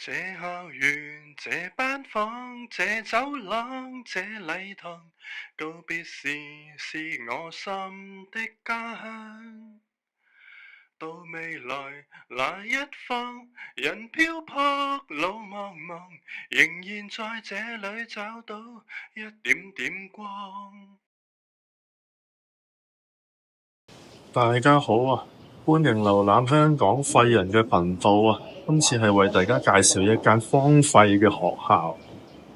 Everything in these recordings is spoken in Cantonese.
這校園，這班房，這走廊，這禮堂，告別是我心的家鄉。到未來那一方，人漂泊路茫茫，仍然在這裏找到一點點光。大家好啊，歡迎瀏覽香港廢人嘅頻道啊！今次係為大家介紹一間荒廢嘅學校。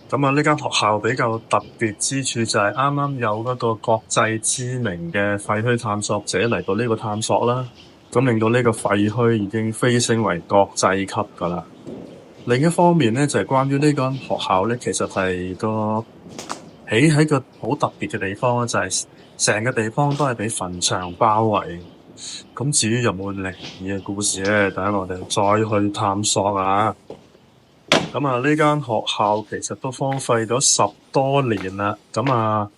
咁啊，呢間學校比較特別之處就係啱啱有嗰個國際知名嘅廢墟探索者嚟到呢個探索啦，咁令到呢個廢墟已經飛升為國際級噶啦。另一方面咧，就係關於呢間學校咧，其實係個起喺個好特別嘅地方，就係成個地方都係俾墳場包圍。咁至於有冇靈異嘅故事咧，等我哋再去探索啊！咁啊，呢間學校其實都荒廢咗10多年啦。咁啊，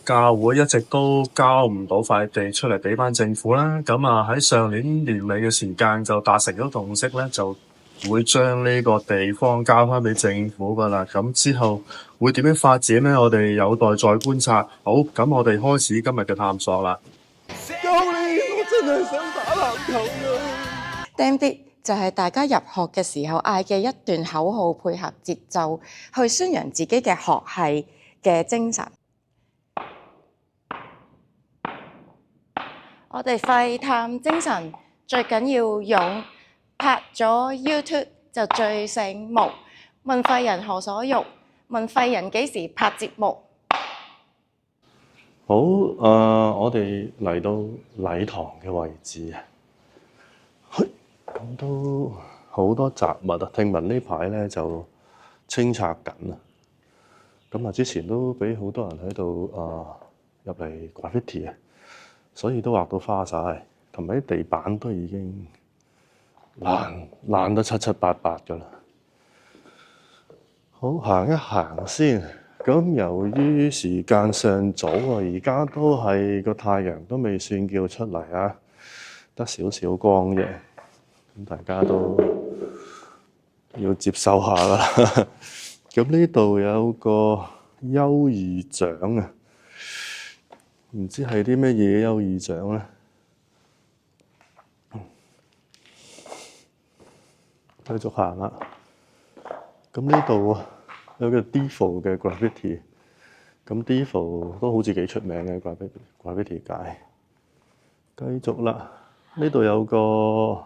教會一直都交唔到塊地出嚟俾翻政府啦。咁啊，喺上年年尾嘅時間就達成咗共識咧，就會將呢個地方交翻俾政府噶啦。咁之後會點樣發展咧？我哋有待再觀察。好，咁我哋開始今日嘅探索啦。救你！我真係想打籃球啊！Damn it！就係大家入學嘅時候嗌嘅一段口號，配合節奏去宣揚自己嘅學系嘅精神。我哋廢探精神最緊要勇，拍咗 YouTube 就最醒目。問廢人何所欲？問廢人幾時拍節目？好，我哋嚟到禮堂嘅位置啊，咁都好多雜物啊！聽聞呢排咧就清拆緊啊。咁啊，之前都俾好多人喺度入嚟 graffiti 啊，所以都畫到花晒，同埋啲地板都已經爛得七七八八噶啦。好，行一行先。咁由於時間尚早啊，而家都係個太陽都未算叫出嚟啊，得少少光啫。咁大家都要接受下啦。咁呢度有個優異獎啊，唔知係啲咩嘢優異獎咧？繼續行啦。咁呢度有個 Devo 嘅 graffiti， 咁 Devo 都好似幾出名嘅 graffiti 界。繼續啦，呢度有個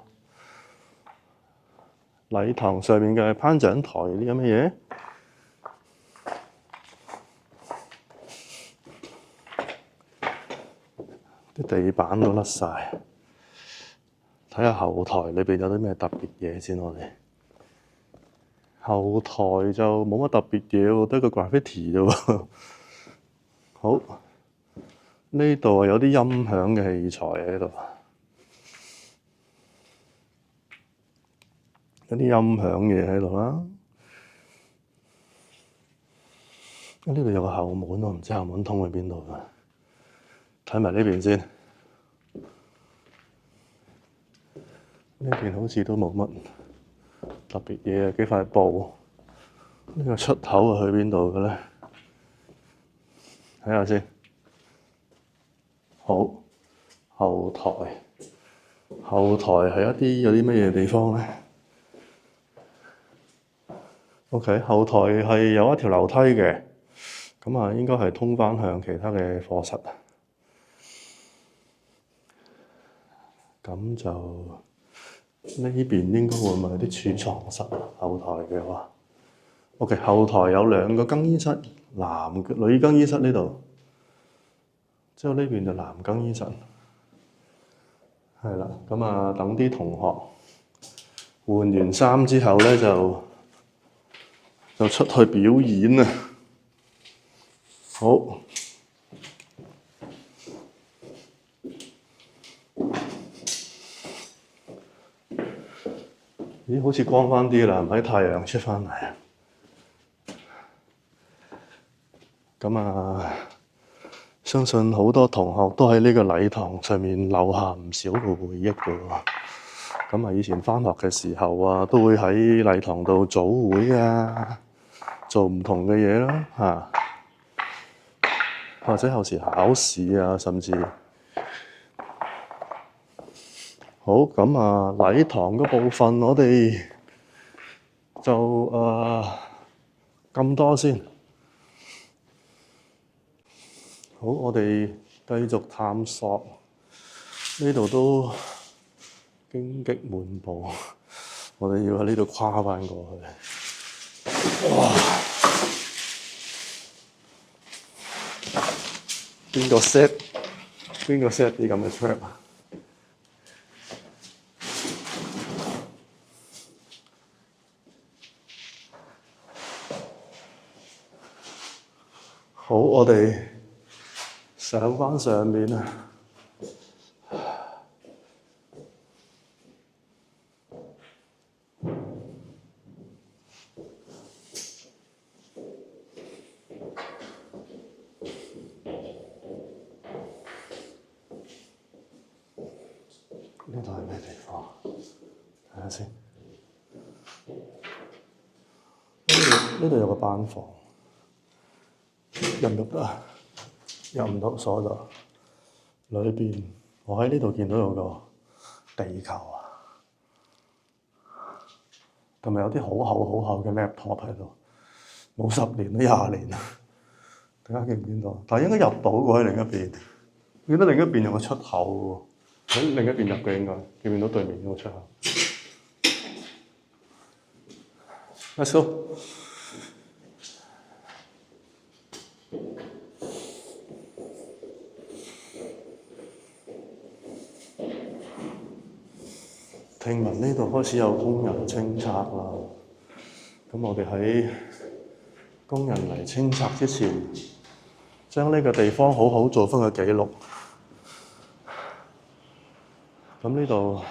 禮堂上面嘅頒獎台，啲咁嘅嘢，啲地板都甩晒。睇下後台裏邊有啲咩特別嘢先。我哋後台就冇乜特別嘢，得個 graffiti 啫喎。好，呢度有啲音響嘅器材喺度。有啲音響嘢喺度啦，呢度有個後門，我唔知後門通去邊度嘅。睇埋呢邊先，呢邊好似都冇乜特別嘢，幾塊布。呢個出口係去邊度嘅咧？睇下先。好，後台係有啲乜嘢地方咧？OK， 後台係有一條樓梯嘅，咁啊應該係通返向其他嘅課室。咁就呢邊應該會唔會有啲儲藏室？後台嘅話 ，OK， 後台有2個更衣室，女更衣室呢度，之後呢邊就男更衣室。係啦，咁啊等啲同學換完衫之後咧就出去表演啊！好，咦？好似光返啲啦，唔喺太陽出返嚟啊！咁啊，相信好多同學都喺呢個禮堂上面留下唔少嘅回憶㗎喎。咁啊，以前返學嘅時候啊，都會喺禮堂度組會啊，做唔同嘅嘢啦嚇，或者有時考試啊，甚至好咁啊，禮堂嗰部分我哋就咁多先。好，我哋繼續探索，呢度都荊棘滿布，我哋要喺呢度跨返過去。哇！邊個 set 啲咁嘅 trap 啊？好，我哋上返上面啊！呢度係咩地方？睇下先。呢度有個班房，入唔入得啊？入唔到，鎖咗。裏邊我喺呢度見到有個地球啊，同埋有啲好厚嘅 laptop 喺度，冇10年都20年啦。大家見唔見到？但係應該入到喎，喺另一邊。見到另一邊有個出口喎，喺另一邊入嘅應該。見唔見到對面有個出口？Let's go。聽聞呢度開始有工人清拆啦，咁我哋喺工人嚟清拆之前，將呢個地方好好做返個記錄。咁呢度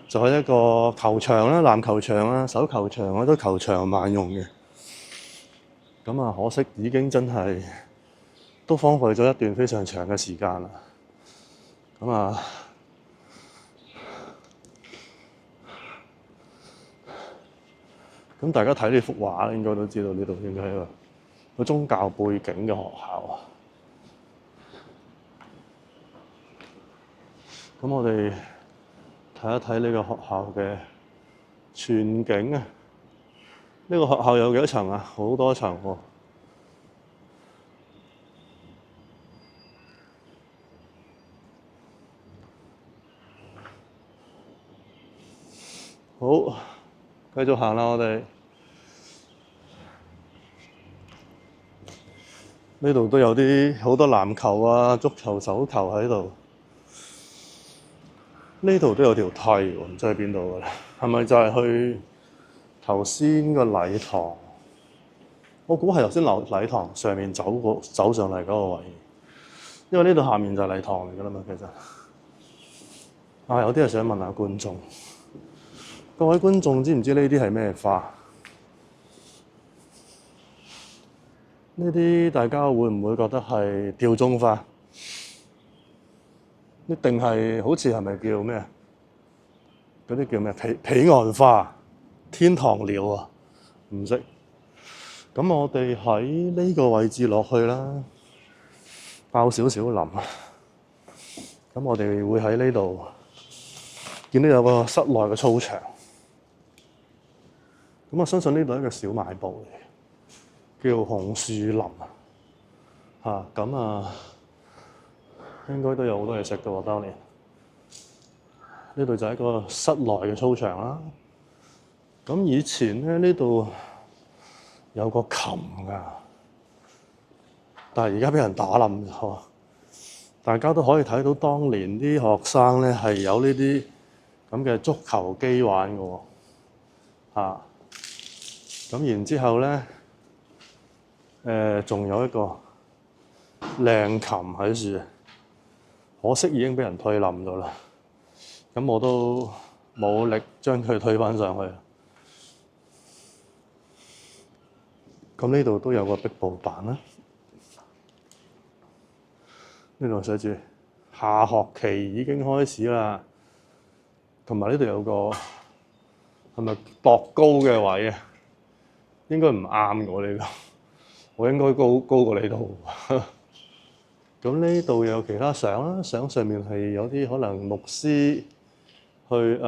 就係一個球場啦，籃球場啊、手球場啊，都球場萬用嘅。咁啊，可惜已經真係都荒廢咗一段非常長嘅時間啦。咁啊〜咁大家睇呢幅畫應該都知道呢度應該係一個宗教背景嘅學校啊。咁我哋睇一睇呢個學校嘅全景啊。呢個學校有幾多層啊？好多層喎。好，繼續行啦，我哋。呢度都有啲好多籃球啊、足球、手球喺度。呢度都有條梯喎，唔知喺邊度嘅咧？係咪就係去頭先個禮堂？我估係頭先禮堂上面走上嚟嗰個位，因為呢度下面就係禮堂嚟㗎啦嘛。其實有啲係想問下觀眾，各位觀眾知唔知呢啲係咩花？呢啲大家會唔會覺得係吊鐘花？一定係好似係咪叫咩？嗰啲叫咩？彼岸花、天堂鳥啊？唔識。咁我哋喺呢個位置落去啦，爆少少林啊。咁我哋會喺呢度見到有個室內嘅操場。咁我相信呢度係一個小賣部嚟。叫紅樹林咁應該都有好多嘢食嘅喎。當年呢度就係一個室內嘅操場啦。咁以前咧，呢度有個琴㗎，但係而家俾人打冧咗。大家都可以睇到當年啲學生咧係有呢啲咁嘅足球機玩嘅喎。咁然之後咧。仲有一個靚琴喺處，可惜已經俾人推冧咗啦。咁我都冇力將佢推返上去。咁呢度都有個壁布板啦。呢度寫住下學期已經開始啦。同埋呢度有個係咪度高嘅位啊？應該唔啱我呢個，我應該高過你度。咁呢度有其他相啦，相上面係有啲可能牧師去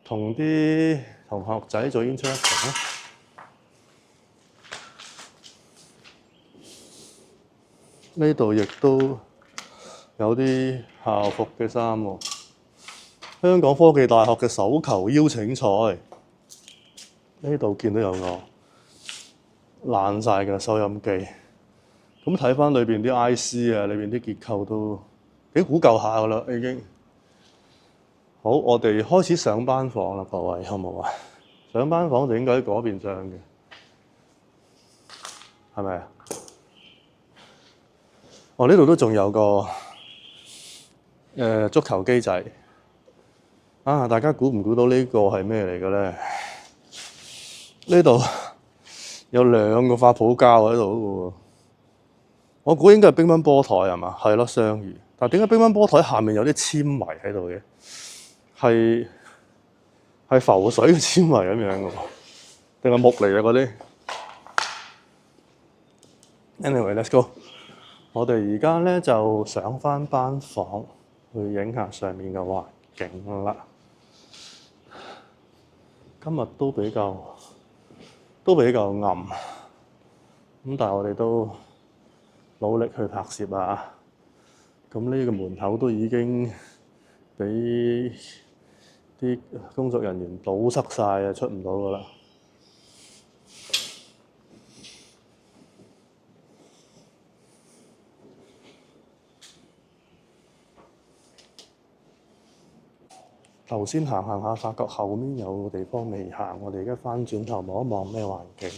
同啲同學仔做 interaction 啦。呢度亦都有啲校服嘅衫喎。香港科技大學嘅手球邀請賽，呢度見到有個爛晒嘅收音機。咁睇翻裏邊啲 IC 啊，裏邊啲結構都幾古舊下噶啦，已經。好，我哋開始上班房啦，各位好冇啊？上班房就應該喺嗰邊上嘅，係咪啊？哦，呢度都仲有個足球機仔。啊！大家估唔估到呢個係咩嚟嘅咧？呢度有兩個發泡膠喺度嘅喎，我估應該係乒乓波台係嘛？係咯，雙魚。但係點解乒乓波台下面有啲纖維喺度嘅？係浮水嘅纖維咁樣嘅喎，定係木嚟嘅嗰啲 ？Anyway，let's go。我哋而家咧就上翻班房去影下上面嘅環境啦。今日都比較暗，咁但係我哋都努力去拍攝啊！咁呢個門口都已經俾啲工作人員堵塞晒啊，出唔到㗎喇。頭先行下，發覺後面有個地方未行，我哋而家翻轉頭望一望咩環境？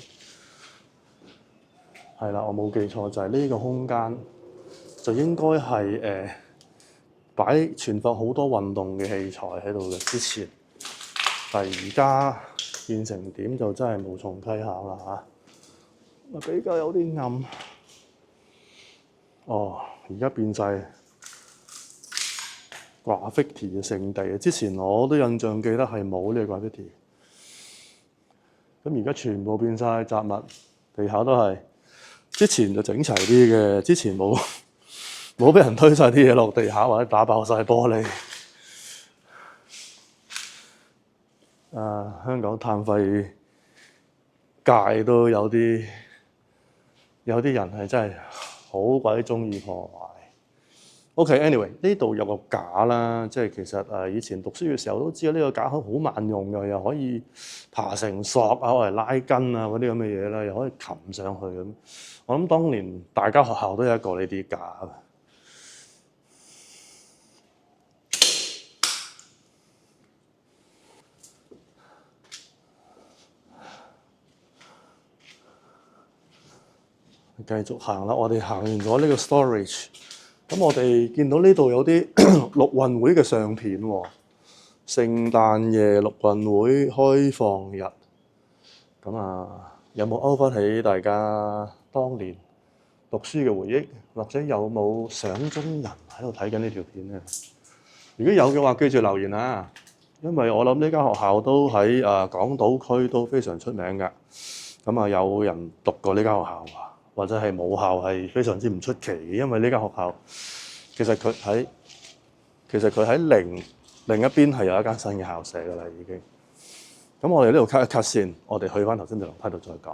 係啦，我冇記錯就係呢個空間就應該係存放好多運動嘅器材喺度嘅之前，但係而家變成點就真係無從稽考啦嚇。比較有啲暗。哦，而家變晒graffiti 嘅聖地，之前我都印象記得係冇呢個 graffiti， 咁而家全部變晒雜物，地下都係。之前就整齊啲嘅，之前冇俾人推晒啲嘢落地下或者打爆晒玻璃。香港碳費界都有啲人係真係好鬼中意破壞。OK，anyway，呢度有個架啦，即係其實以前讀書嘅時候都知道呢個架好萬用嘅，又可以爬成索啊，攞嚟拉筋啊嗰啲咁嘅嘢啦，又可以擒上去咁。我諗當年大家學校都有一個呢啲架嘅。繼續行啦，我哋行完咗呢個 storage。咁我哋見到呢度有啲陸運會嘅相片喎，聖誕夜陸運會開放日，咁有冇勾翻起大家當年讀書嘅回憶，或者有冇相中人喺度睇緊呢條片咧？如果有嘅話，記住留言啊！因為我諗呢間學校都喺港島區都非常出名㗎，咁有人讀過呢間學校啊？或者係母校係非常之唔出奇嘅，因為呢間學校其實佢喺另一邊係有一間新嘅校舍㗎啦，已經。咁我哋呢度 cut 一 cut 先，我哋去翻頭先條樓梯度再講。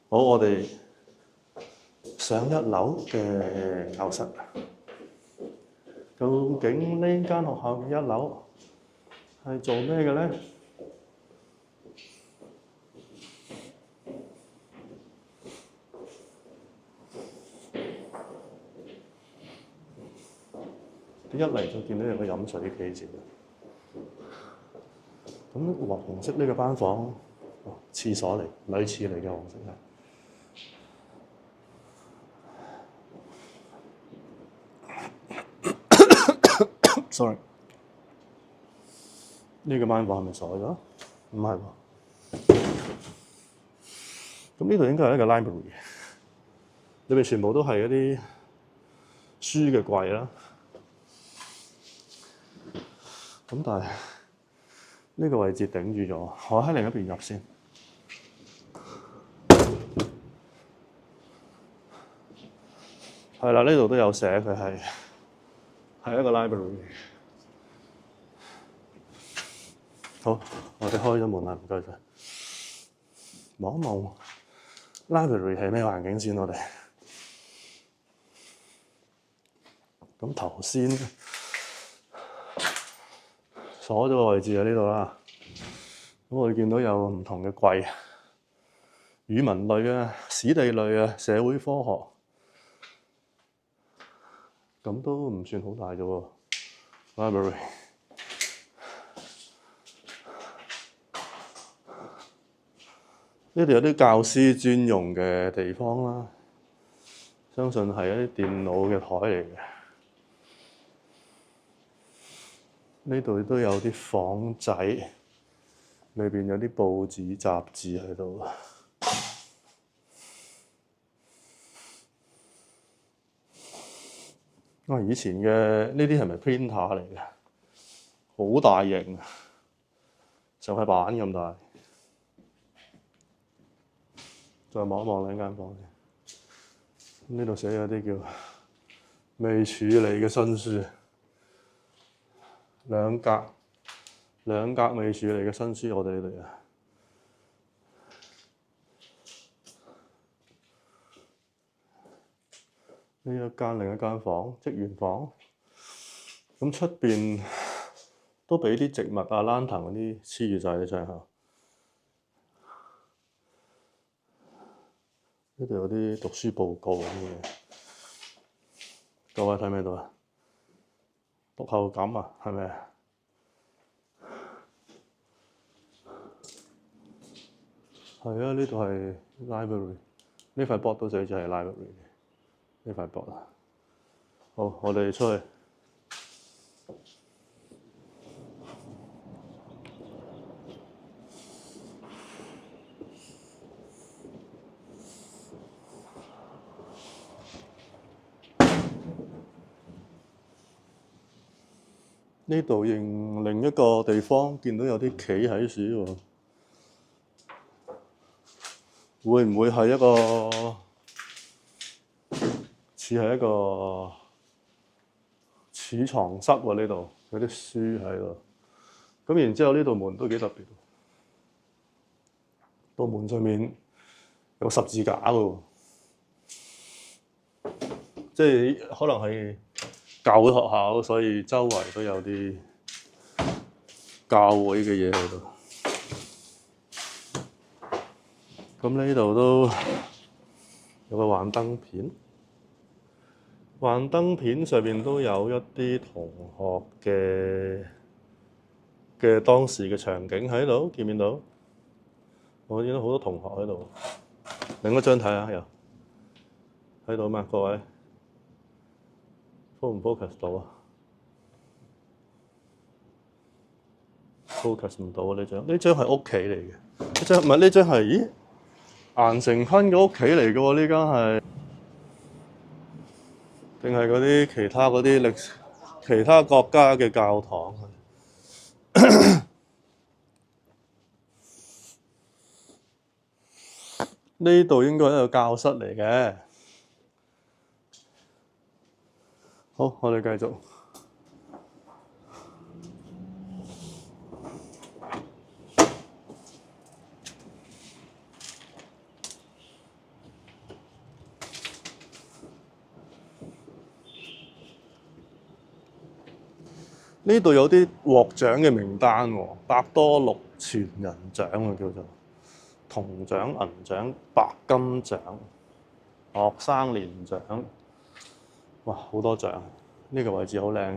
好，我哋上一樓嘅教室。究竟呢間學校嘅一樓係做咩嘅咧？一嚟就見到有個飲水機先。咁黃色呢個班房，廁所嚟，女廁嚟嘅黃色係。Sorry， 呢個班房係咪鎖咗？唔係喎。咁呢度應該係一個 library， 裏邊全部都係一啲書嘅櫃啦。咁但係呢個位置頂住咗，我喺另一邊入先。係啦，呢度都有寫佢係一個 library。好，我哋開咗門啦，唔該晒。望一望 library 係咩環境先？我哋咁頭先鎖咗個位置喺呢度啦。咁我哋見到有唔同嘅櫃，語文類啊、史地類啊、社會科學，咁都唔算好大啫喎 library。呢度有啲教師專用嘅地方啦，相信係一啲電腦嘅台嚟嘅。呢度都有啲房仔，裏邊有啲報紙雜誌喺度。以前嘅呢啲係咪 printer 嚟嘅？好大型，就係板咁大。再望一望兩間房先。呢度寫有啲叫未處理嘅新書，兩格未處理嘅新書，我哋呢度啊。呢一間另一間房，職員房。咁出邊都俾啲植物啊、蘭藤嗰啲黐住晒啲窗口。呢度有啲讀書報告咁嘅，各位睇唔睇到啊？讀後感啊，係咪啊？係啊，呢度係 library， 呢塊 board 都寫住係 library 呢塊 board 啊。好，我哋出去。呢度認另一個地方見到有啲企喺樹喎，會唔會係一個似係一個儲藏室喎？呢度有啲書喺度，咁然之後呢道門都幾特別，道門上面有十字架喎，即係可能係教會學校，所以周圍都有啲教會嘅嘢喺度。咁呢度都有個幻燈片，幻燈片上面都有一啲同學嘅當時嘅場景喺度，見唔見到？我見到好多同學喺度。另一張睇下，又睇到嘛？各位？唔 focus 到啊 ？focus 唔到啊！呢張係屋企嚟嘅，呢張係咦？顏成坤嘅屋企嚟嘅喎，呢間係定係嗰啲其他國家嘅教堂？呢度應該係一個教室嚟嘅。好，我哋繼續。呢度有啲獲獎嘅名單喎，百多祿傳人獎啊，叫做銅獎、銀獎、白金獎、學生年獎。哇，好多獎！呢個位置好靚，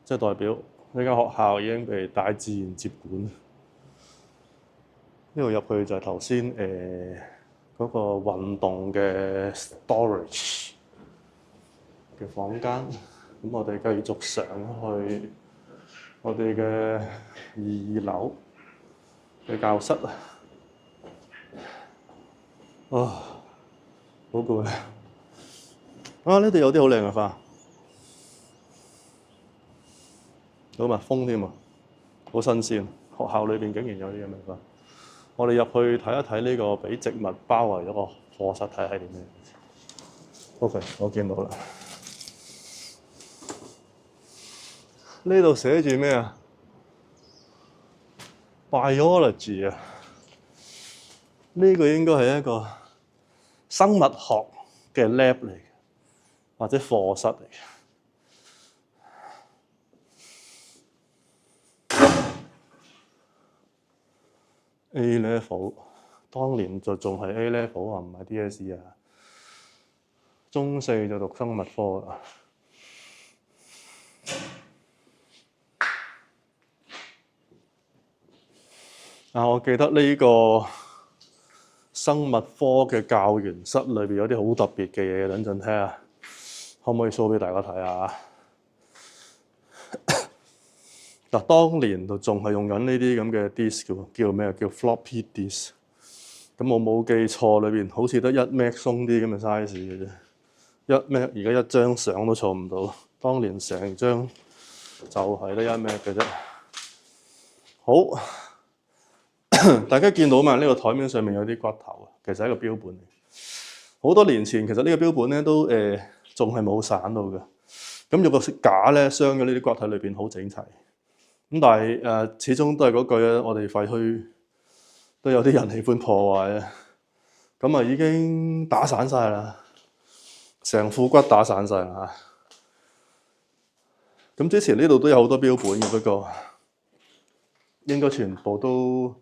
即係代表呢間學校已經被大自然接管。呢度入去就係頭先嗰個運動嘅 storage 嘅房間。咁我哋繼續上去我哋嘅2樓嘅教室。好攰啊！呢度有啲好靚嘅花。好密封添啊，好新鮮。學校裏邊竟然有啲咁嘅嘢。我哋入去睇一睇呢個俾植物包圍咗個課室，睇係點樣。OK， 我見到啦。呢度寫住咩啊 ？Biology 啊，呢個應該係一個生物學嘅 lab 嚟嘅，或者課室嚟嘅。A level 當年就仲係 A level 啊，唔係 DSE 啊。中四就讀生物科啦。我記得呢個生物科嘅教員室裏邊有啲好特別嘅嘢，等陣睇下可唔可以 show 俾大家睇下。嗱，當年就仲係用緊呢啲咁嘅 disk 叫咩？叫 floppy disk。咁我冇記錯，裏邊好似得1 meg 鬆啲咁嘅 size 嘅啫。1 meg 而家一張相都錯唔到，當年成張就係得1 meg 嘅啫。好，大家見到嘛？呢個台面上面有啲骨頭啊，其實係一個標本嚟。好多年前其實呢個標本咧都仲係冇散到嘅。咁有個架咧鑲咗呢啲骨體裏邊好整齊。咁但係始終都係嗰句咧，我哋廢墟都有啲人喜歡破壞啊。咁啊已經打散晒啦，成副骨打散晒啦。咁之前呢度都有好多標本嘅，不過應該全部都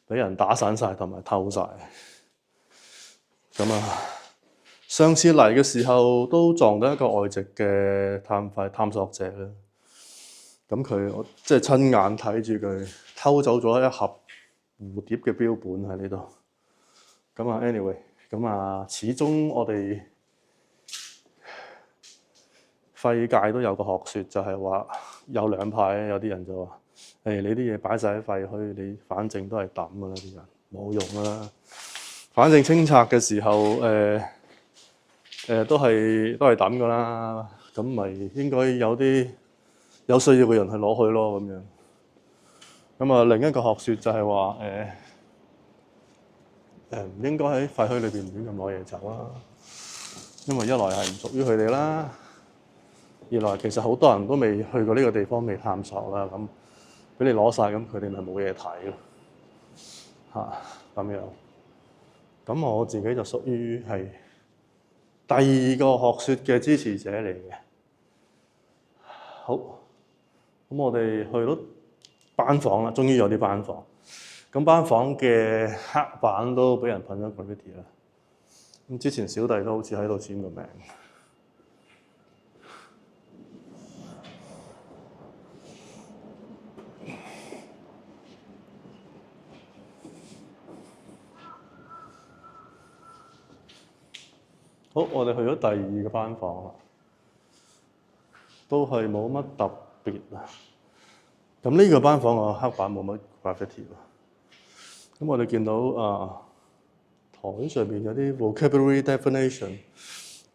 俾人打散晒同埋偷晒。咁啊，上次嚟嘅時候都撞到一個外籍嘅探索者啦。咁佢即係親眼睇住佢偷走咗一盒蝴蝶嘅標本喺呢度。咁啊 ，anyway， 咁啊，始終我哋廢界都有個學説，就係話有兩派，有啲人就話：你啲嘢擺晒喺廢墟，你反正都係抌噶啦，啲人冇用噶啦。反正清拆嘅時候，都係抌噶啦。咁咪應該有啲有需要嘅人去攞去咯，咁樣。咁啊，另一個學説就係話唔應該喺廢墟裏邊亂咁攞嘢走啦，因為一來係唔屬於佢哋啦，二來其實好多人都未去過呢個地方，未探索啦，咁俾你攞晒，咁佢哋咪冇嘢睇咯，咁樣。咁我自己就屬於係第二個學説嘅支持者嚟嘅。好，咁我哋去到班房啦，終於有啲班房。咁班房嘅黑板都俾人噴咗 graffiti 啦。咁之前小弟都好似喺度簽個名。好，我哋去咗第二個班房啦，都係冇乜特別啊。咁呢個班房個黑板冇乜 graffiti 喎。咁我哋見到台上面有啲 vocabulary definition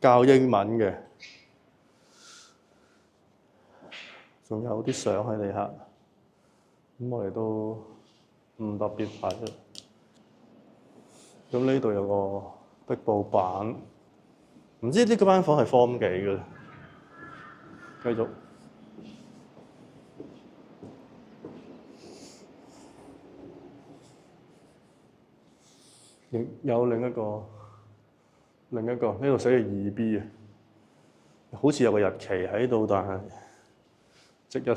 教英文嘅，仲有啲相喺地下。咁我哋都唔特別睇啦。咁呢度有個壁布板，唔知呢個班房係 form 幾嘅？繼續。有另一個呢度寫住 2B 啊，好似有個日期喺度，但係值日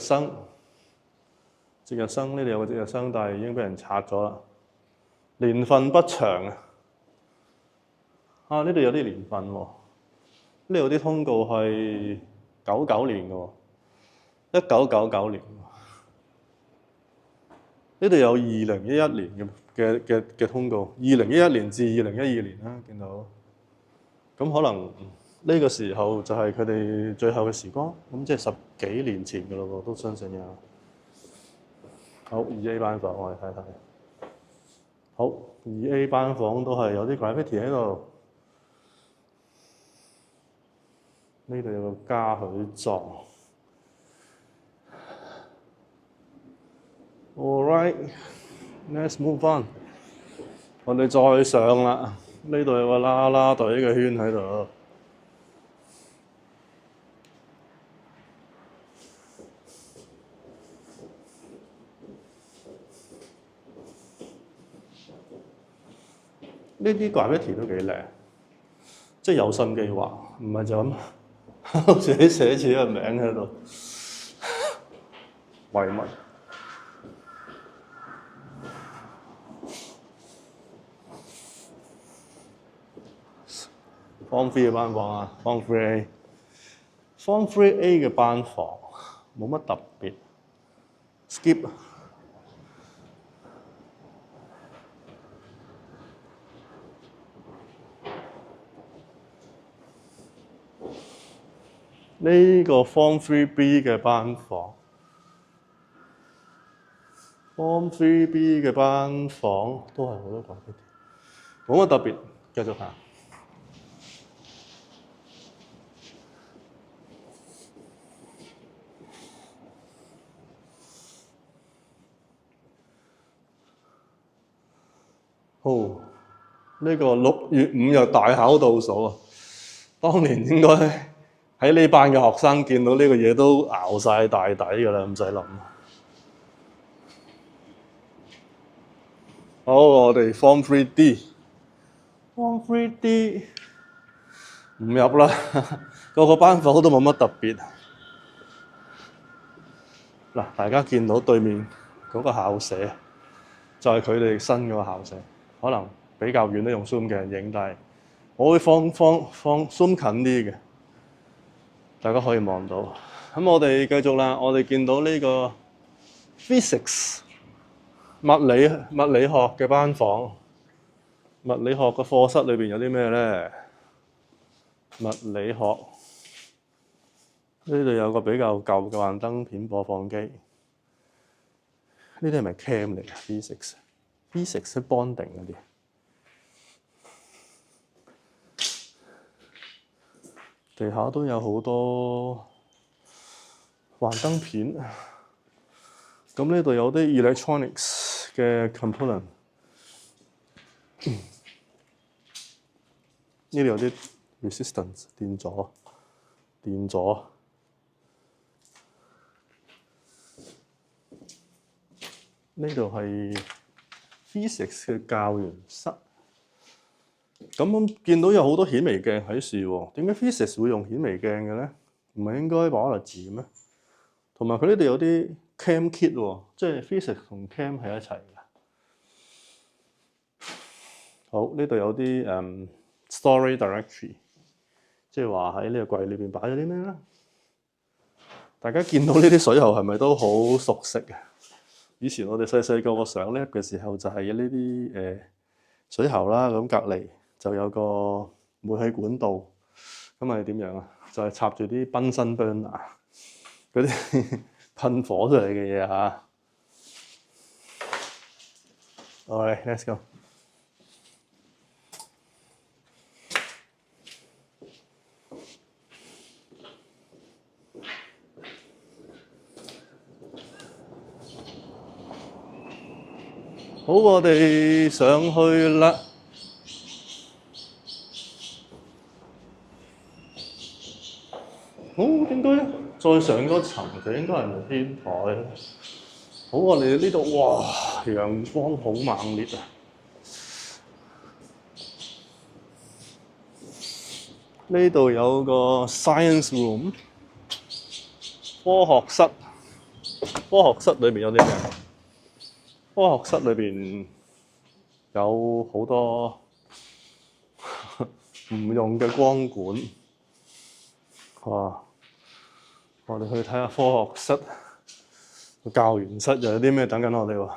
生呢度有個值日生，但係已經俾人拆咗啦。年份不詳啊！呢度有啲年份喎，呢度有啲通告係99年嘅喎，1999年。呢度有2011年嘅通告，2011年至2012年啦，見到。咁可能呢個時候就係佢哋最後嘅時光，咁即係10幾年前嘅咯喎，都相信有。好，2A 班房我哋睇睇。好，2A 班房都係有啲 graffiti 喺度。呢度有個嘉許狀。Alright，let's move on。我哋再上啦，呢度有個啦啦隊嘅圈喺度。呢啲 graffiti 都幾靚，即係有心機畫，唔係就咁自己寫自己個名喺度。遺物。Form 3嘅班房啊，Form 3A。Form 3A 嘅班房冇乜特別 ，skip。呢個 Form 3B 嘅班房，Form 3B 嘅班房都係好多個，冇乜特別，繼續行。好，呢個6月5日大考倒數啊！當年應該喺呢班嘅學生見到呢個嘢都熬晒大底㗎啦，唔使諗。好，我哋 Form 3D。Form 3D 唔入啦，個班房都冇乜特別。嗱，大家見到對面嗰個校舍，就係佢哋新嗰個校舍。可能比較遠都用 zoom 嘅人影，但係我會放 zoom 近啲嘅，大家可以望到。咁我哋繼續啦，我哋見到呢個 physics 物理學嘅班房。物理學嘅課室裏邊有啲咩咧？物理學呢度有個比較舊嘅幻燈片播放機。呢啲係咪 cam 嚟㗎 ？physics 係 bonding 嗰啲。地下都有好多幻燈片。咁呢度有啲 electronics 嘅 component。呢度有啲 resistance 電阻。呢度係 physics 嘅教員室。咁見到有好多顯微鏡喺樹喎，點解 physics 會用顯微鏡嘅咧？唔係應該 biology咩？同埋佢呢度有啲 cam kit 喎，即係 physics 同 cam 喺一齊嘅。好，呢度有啲story directory， 即係話喺呢個櫃裏邊擺咗啲咩咧？大家見到呢啲水喉係咪都好熟悉嘅？以前我哋細個上 lab 嘅時候就係呢啲水喉啦，咁隔離就有個煤氣管道，咁係點樣啊？就係插住啲Bunsen burner嗰啲噴火出嚟嘅嘢嚇。Alright, let's go。好，我哋上去啦。好，應該再上嗰層就應該係天台。好，我哋呢度哇，陽光好猛烈啊！呢度有個 science room， 科學室。科學室裏邊有啲咩？科學室裏邊有好多唔用嘅光管。哇！我哋去睇下科學室個教員室又有啲咩等緊我哋喎？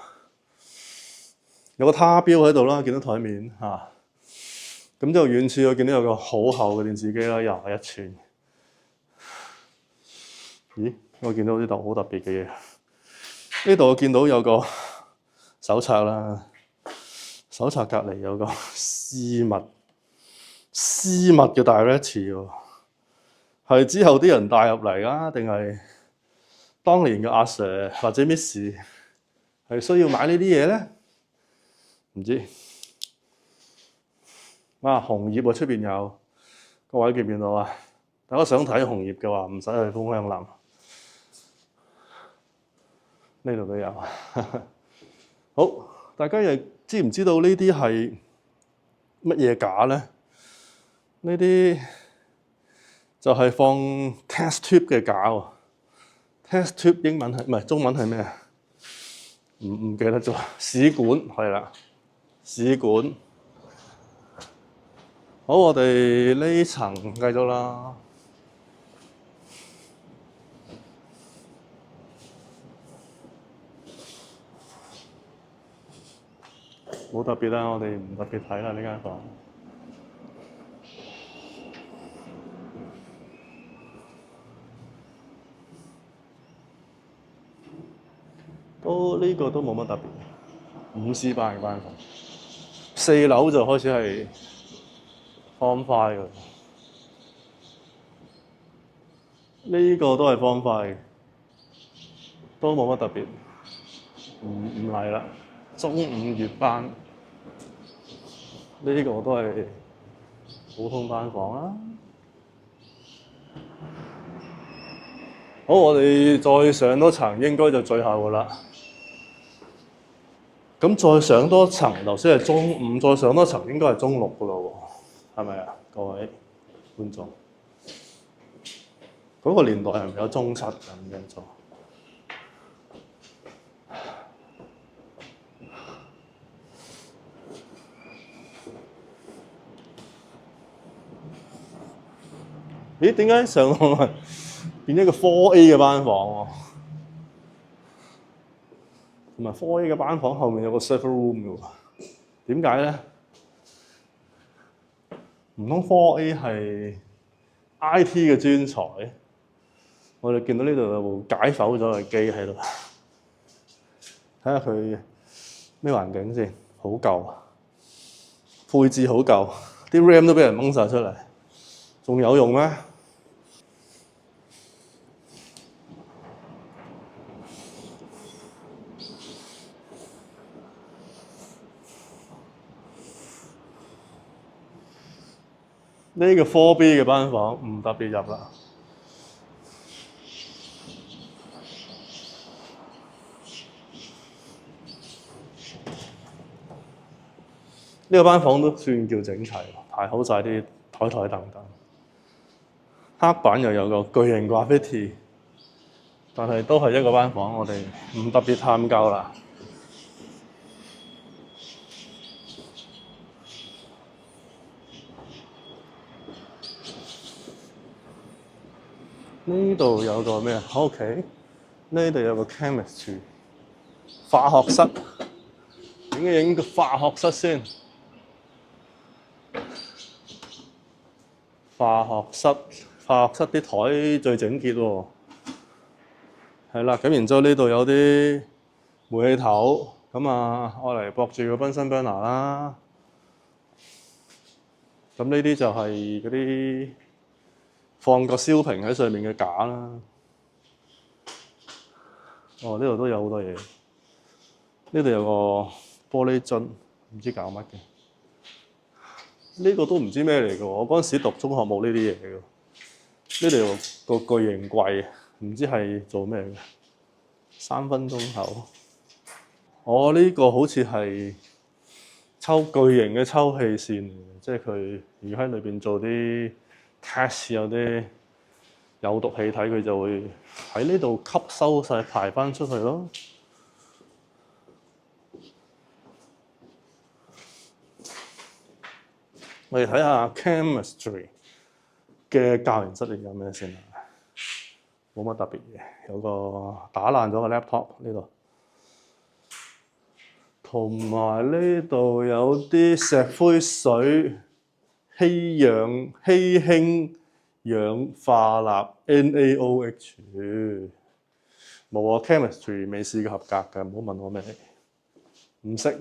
有個他標喺度啦，見到台面嚇。咁之後遠處我見到有個好厚嘅電視機啦，21寸。咦？我見到呢度好特別嘅嘢。呢度我見到有個手冊啦，手冊隔離有個絲襪嘅 directory 喎。係之後啲人帶入嚟啊，定係當年嘅阿 Sir 或者 Miss 喺係需要買呢啲嘢咧？唔知啊，紅葉喎，出邊有，各位見唔見到啊？大家想睇紅葉嘅話，唔使去楓香林，呢度都有。好，大家又知唔知道呢啲係乜嘢架咧？呢啲就係放 test tube 嘅架喎。test tube 英文係唔係中文係咩啊？唔記得咗。試管係啦，試管。好，我哋呢層繼續啦。冇特別啦，我哋唔特別睇啦呢間房。呢個都冇乜特別，5C 班嘅班房。4樓就開始係 Form 5嘅，呢個都係 Form 5嘅，都冇乜特別，唔嚟啦。中5月班，呢個都係普通班房啦。好，我哋再上多層，應該就最後㗎啦。咁再上多層，頭先係中5，再上多層應該係中6㗎咯喎，係咪啊？各位觀眾，嗰個年代係咪有中7咁樣做？咦？點解上到嚟變咗個 4A 嘅班房喎？同埋 4A 嘅班房後面有個 server room 嘅喎，點解咧？唔通 4A 係 IT 嘅專才？我哋見到呢度有部解剖咗嘅機喺度，睇下佢咩環境先，好舊，配置好舊，啲 RAM 都俾人掹晒出嚟，仲有用咩？呢個 4B 嘅班房唔特別入啦。呢個班房都算叫整齊，排好晒啲台台凳凳，黑板又有個巨型 graffiti， 但係都係一個班房，我哋唔特別探究啦。呢度有個咩 OK， 呢度有個 chemistry 化學室，影一影個化學室先。化學室啲台最整潔喎，係啦。咁然之後呢度有啲煤氣頭，咁啊，我嚟駁住個 Bunsen burner 啦。咁呢啲就係嗰啲放個燒瓶喺上面嘅架啦。哦，呢度都有好多嘢。呢度有個玻璃樽，唔知搞乜嘅。呢個都唔知咩嚟嘅，我嗰陣時讀中學冇呢啲嘢嘅。呢度有個巨型櫃，唔知係做咩嘅。3分鐘後，我呢個好似係巨型嘅抽氣扇嚟嘅，即係佢如果喺裏邊做啲 test 有啲有毒氣體，佢就會喺呢度吸收晒排翻出去咯。我哋睇下 chemistry 嘅教研室裏有咩先啊？冇乜特別嘢，有個打爛咗個 laptop 呢度，同埋呢度有啲石灰水、稀氫氧化鈉 NaOH。冇啊 ，chemistry 未試過合格嘅，唔好問我咩嚟，唔識。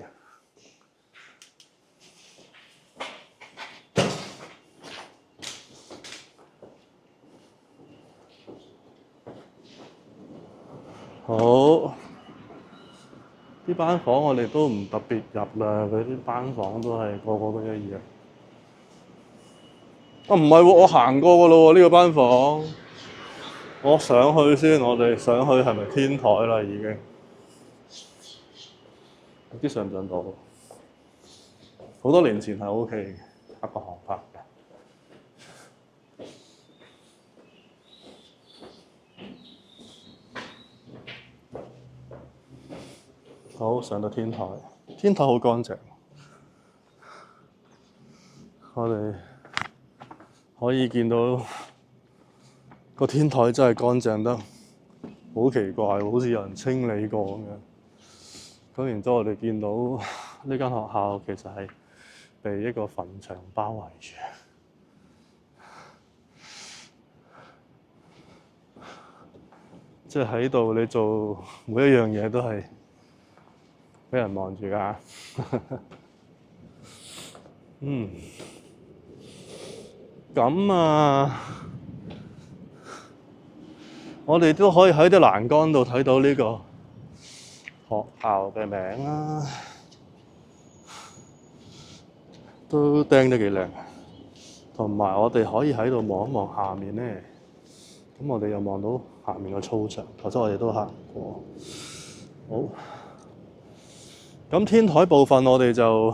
好，啲啲班房我哋都唔特別入啦，佢啲班房都係個個都一樣。啊，唔係喎，我行過噶咯喎，呢個班房。我上去先，我哋上去係咪天台啦？已經唔知上唔上到？好多年前係 OK 嘅，一個航拍嘅。好，上到天台，天台好乾淨。我哋可以見到個天台真係乾淨得好奇怪，好似有人清理過咁樣。咁然之後我哋見到呢間學校其實係被一個墳場包圍住，即係喺度你做每一樣嘢都係俾人望住㗎。咁我哋都可以喺啲欄杆度睇到呢個學校嘅名啦，都釘得幾靚。同埋我哋可以喺度望一望下面咧，咁我哋又望到下面個操場。頭先我哋都行過。好，咁天台部分我哋就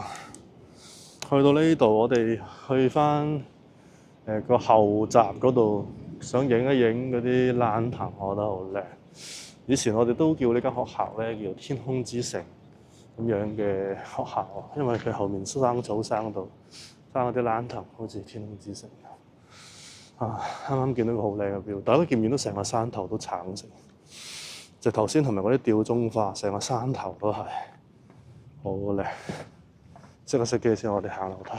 去到呢度，我哋去返個後閘嗰度，想影一影嗰啲蘭棚，我覺得好靚。以前我哋都叫呢間學校咧叫天空之城咁樣嘅學校，因為佢後面生草生到嗰啲蘭棚，好似天空之城啊！啱啱見到個好靚嘅標，大家見唔見到成個山頭都橙色？就頭先同埋嗰啲吊鐘花，成個山頭都係好靚。熄個熄機先，我哋行樓梯。